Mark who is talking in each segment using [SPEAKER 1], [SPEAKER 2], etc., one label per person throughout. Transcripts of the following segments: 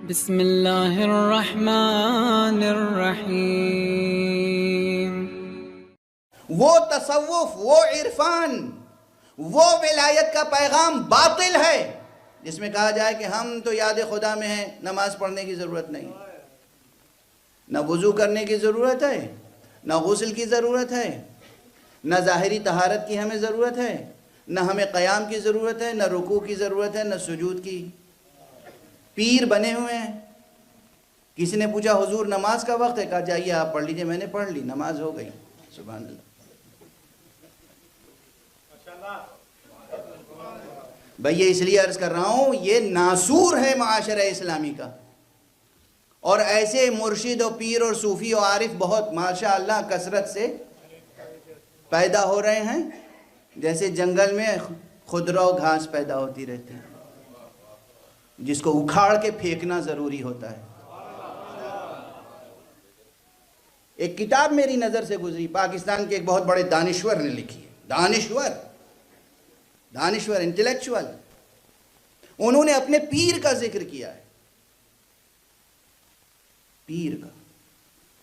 [SPEAKER 1] بسم اللہ الرحمن الرحیم۔
[SPEAKER 2] وہ تصوف، وہ عرفان، وہ ولایت کا پیغام باطل ہے جس میں کہا جائے کہ ہم تو یاد خدا میں ہیں، نماز پڑھنے کی ضرورت نہیں، نہ وضو کرنے کی ضرورت ہے، نہ غسل کی ضرورت ہے، نہ ظاہری طہارت کی ہمیں ضرورت ہے، نہ ہمیں قیام کی ضرورت ہے، نہ رکوع کی ضرورت ہے، نہ سجود کی۔ پیر بنے ہوئے ہیں۔ کسی نے پوچھا حضور نماز کا وقت ہے، کہا جائیے آپ پڑھ لیجئے، میں نے پڑھ لی، نماز ہو گئی۔ سبحان اللہ۔ بھئی یہ اس لیے عرض کر رہا ہوں، یہ ناسور ہے معاشرہ اسلامی کا، اور ایسے مرشد و پیر اور صوفی و عارف بہت ماشاءاللہ کثرت سے پیدا ہو رہے ہیں، جیسے جنگل میں خضرا و گھاس پیدا ہوتی رہتی ہے جس کو اکھاڑ کے پھینکنا ضروری ہوتا ہے۔ ایک کتاب میری نظر سے گزری، پاکستان کے ایک بہت بڑے دانشور نے لکھی ہے، دانشور انٹلیکچوئل، انہوں نے اپنے پیر کا ذکر کیا ہے، پیر کا،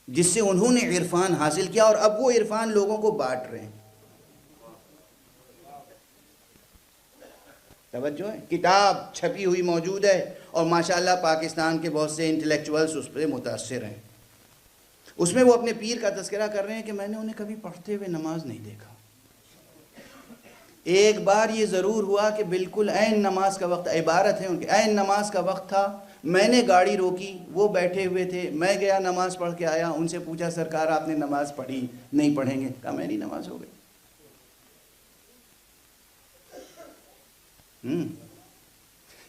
[SPEAKER 2] جس سے انہوں نے عرفان حاصل کیا، اور اب وہ عرفان لوگوں کو بانٹ رہے ہیں۔ توجہ ہے، کتاب چھپی ہوئی موجود ہے، اور ماشاءاللہ پاکستان کے بہت سے انٹلیکچوئلز اس پہ متاثر ہیں۔ اس میں وہ اپنے پیر کا تذکرہ کر رہے ہیں کہ میں نے انہیں کبھی پڑھتے ہوئے نماز نہیں دیکھا۔ ایک بار یہ ضرور ہوا کہ بالکل عین نماز کا وقت، عبارت ہے ان کے، عین نماز کا وقت تھا، میں نے گاڑی روکی، وہ بیٹھے ہوئے تھے، میں گیا نماز پڑھ کے آیا، ان سے پوچھا سرکار آپ نے نماز پڑھی؟ نہیں پڑھیں گے، کہا میری نماز ہو گئی۔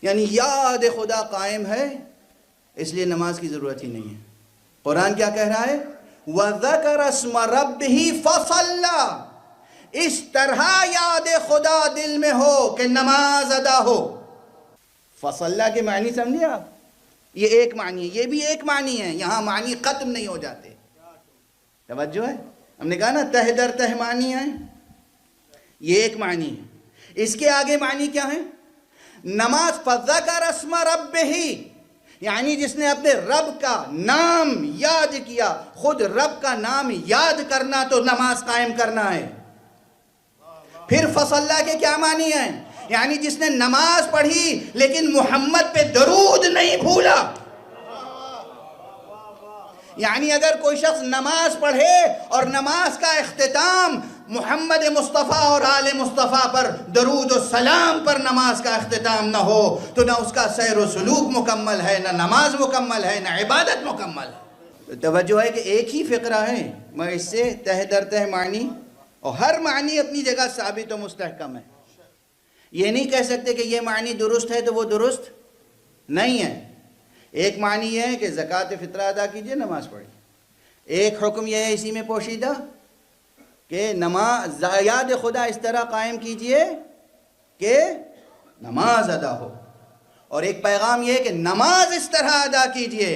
[SPEAKER 2] یعنی یاد خدا قائم ہے، اس لیے نماز کی ضرورت ہی نہیں ہے۔ قرآن کیا کہہ رہا ہے؟ وَذَكَرَ اسْمَ رَبِّهِ فَصَلَّى، اس طرح یاد خدا دل میں ہو کہ نماز ادا ہو۔ فصلہ کے معنی سمجھے آپ؟ یہ ایک معنی ہے، یہ بھی ایک معنی ہے، یہاں معنی ختم نہیں ہو جاتے۔ توجہ ہے، ہم نے کہا نا تہ در تہ معنی ہے، یہ ایک معنی ہے۔ اس کے آگے معنی کیا ہے؟ نماز فَذَكَرَ اسْمَ رَبِّهِ، یعنی جس نے اپنے رب کا نام یاد کیا۔ خود رب کا نام یاد کرنا تو نماز قائم کرنا ہے۔ پھر فصلہ کے کیا معنی ہیں؟ یعنی جس نے نماز پڑھی لیکن محمد پہ درود نہیں بھولا۔ یعنی اگر کوئی شخص نماز پڑھے اور نماز کا اختتام محمد مصطفیٰ اور آل مصطفیٰ پر درود و سلام پر نماز کا اختتام نہ ہو تو نہ اس کا سیر و سلوک مکمل ہے، نہ نماز مکمل ہے، نہ عبادت مکمل ہے۔ توجہ ہے کہ ایک ہی فقرہ ہے، میں اس سے تہ در تہ معنی، اور ہر معنی اپنی جگہ ثابت و مستحکم ہے۔ یہ نہیں کہہ سکتے کہ یہ معنی درست ہے تو وہ درست نہیں ہے۔ ایک معنی یہ ہے کہ زکوٰۃ فطرہ ادا کیجئے، نماز پڑھیں۔ ایک حکم یہ ہے اسی میں پوشیدہ کہ نماز یاد خدا اس طرح قائم کیجئے کہ نماز ادا ہو، اور ایک پیغام یہ ہے کہ نماز اس طرح ادا کیجئے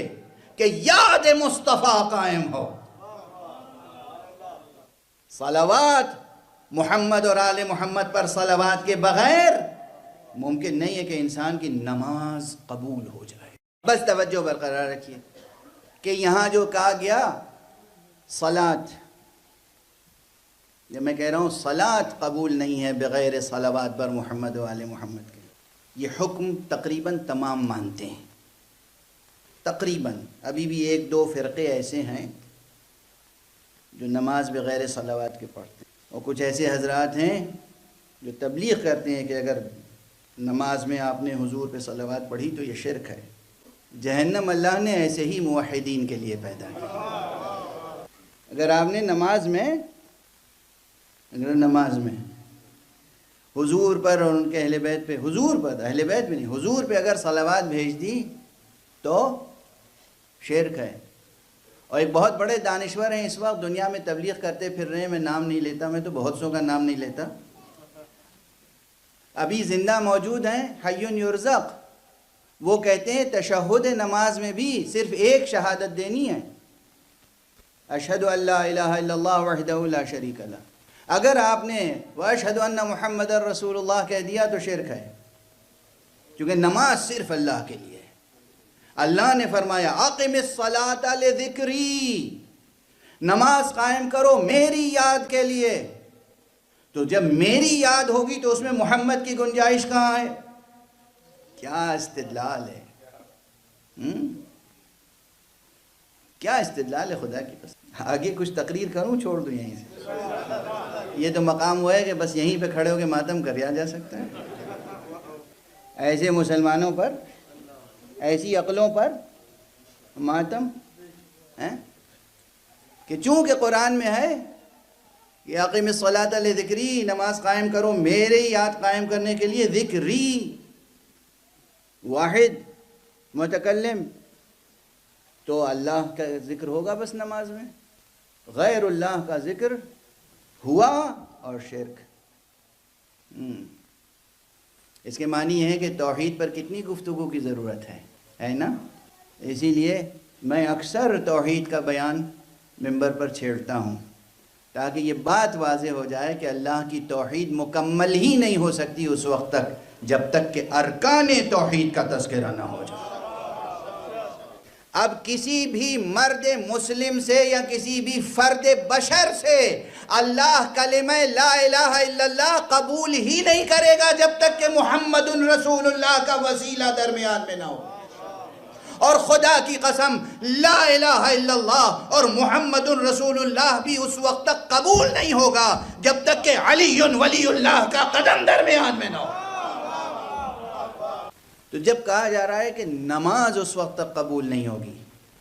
[SPEAKER 2] کہ یاد مصطفیٰ قائم ہو۔ صلوات محمد اور آل محمد پر صلوات کے بغیر ممکن نہیں ہے کہ انسان کی نماز قبول ہو جائے۔ بس توجہ برقرار رکھیے کہ یہاں جو کہا گیا صلات، جب میں کہہ رہا ہوں صلات قبول نہیں ہے بغیر صلوات پر محمد و آل محمد کے، یہ حکم تقریباً تمام مانتے ہیں۔ تقریباً ابھی بھی ایک دو فرقے ایسے ہیں جو نماز بغیر صلوات کے پڑھتے ہیں، اور کچھ ایسے حضرات ہیں جو تبلیغ کرتے ہیں کہ اگر نماز میں آپ نے حضور پہ صلوات پڑھی تو یہ شرک ہے۔ جہنم اللہ نے ایسے ہی موحدین کے لیے پیدا کیا۔ اگر آپ نے نماز میں حضور پر اور ان کے اہل بیت پہ، حضور پر، اہل بیت بھی نہیں، حضور پہ اگر صلوات بھیج دی تو شرک ہے۔ اور ایک بہت بڑے دانشور ہیں اس وقت دنیا میں تبلیغ کرتے پھر رہے ہیں، میں نام نہیں لیتا، میں تو بہت سو کا نام نہیں لیتا، ابھی زندہ موجود ہیں، حی یرزق۔ وہ کہتے ہیں تشہد نماز میں بھی صرف ایک شہادت دینی ہے، اشہد ان لا الہ الا اللہ وحدہ لا شریک لہ۔ اگر آپ نے واشہد ان محمد رسول اللہ کہہ دیا تو شرک ہے، کیونکہ نماز صرف اللہ کے لیے ہے۔ اللہ نے فرمایا اقم الصلاۃ لذکری، نماز قائم کرو میری یاد کے لیے۔ تو جب میری یاد ہوگی تو اس میں محمد کی گنجائش کہاں ہے؟ کیا استدلال ہے، کیا استدلال ہے خدا کی پسند۔ آگے کچھ تقریر کروں، چھوڑ دوں یہیں سے؟ یہ تو مقام ہوا ہے کہ بس یہیں پہ کھڑے ہو کے ماتم کریا جا سکتا ہے۔ ایسے مسلمانوں پر، ایسی عقلوں پر ماتم ہے کہ چونکہ قرآن میں ہے کہ اقیم الصلاۃ لذکری، نماز قائم کرو میرے یاد قائم کرنے کے لیے، ذکری، واحد متکلم، تو اللہ کا ذکر ہوگا بس نماز میں، غیر اللہ کا ذکر ہوا اور شرک۔ اس کے معنی یہ ہے کہ توحید پر کتنی گفتگو کی ضرورت ہے نا؟ اسی لیے میں اکثر توحید کا بیان ممبر پر چھیڑتا ہوں، تاکہ یہ بات واضح ہو جائے کہ اللہ کی توحید مکمل ہی نہیں ہو سکتی اس وقت تک جب تک کہ ارکان توحید کا تذکرہ نہ ہو جائے۔ اب کسی بھی مرد مسلم سے یا کسی بھی فرد بشر سے اللہ کلمہ لا الہ الا اللہ قبول ہی نہیں کرے گا جب تک کہ محمد رسول اللہ کا وسیلہ درمیان میں نہ ہو۔ اور خدا کی قسم لا الہ الا اللہ اور محمد رسول اللہ بھی اس وقت تک قبول نہیں ہوگا جب تک کہ علی ولی اللہ کا قدم درمیان میں نہ ہو۔ تو جب کہا جا رہا ہے کہ نماز اس وقت تک قبول نہیں ہوگی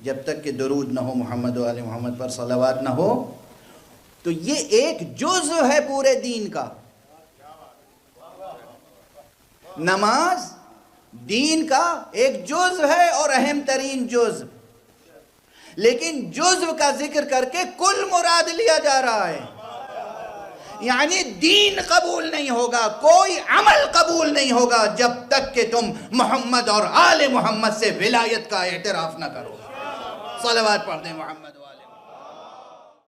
[SPEAKER 2] جب تک کہ درود نہ ہو محمد و آل محمد پر صلوات نہ ہو، تو یہ ایک جزء ہے پورے دین کا۔ نماز دین کا ایک جزء ہے اور اہم ترین جزء، لیکن جزء کا ذکر کر کے کل مراد لیا جا رہا ہے۔ یعنی دین قبول نہیں ہوگا، کوئی عمل قبول نہیں ہوگا جب تک کہ تم محمد اور آل محمد سے ولایت کا اعتراف نہ کرو۔ صلوات پڑھ دیں محمد والے۔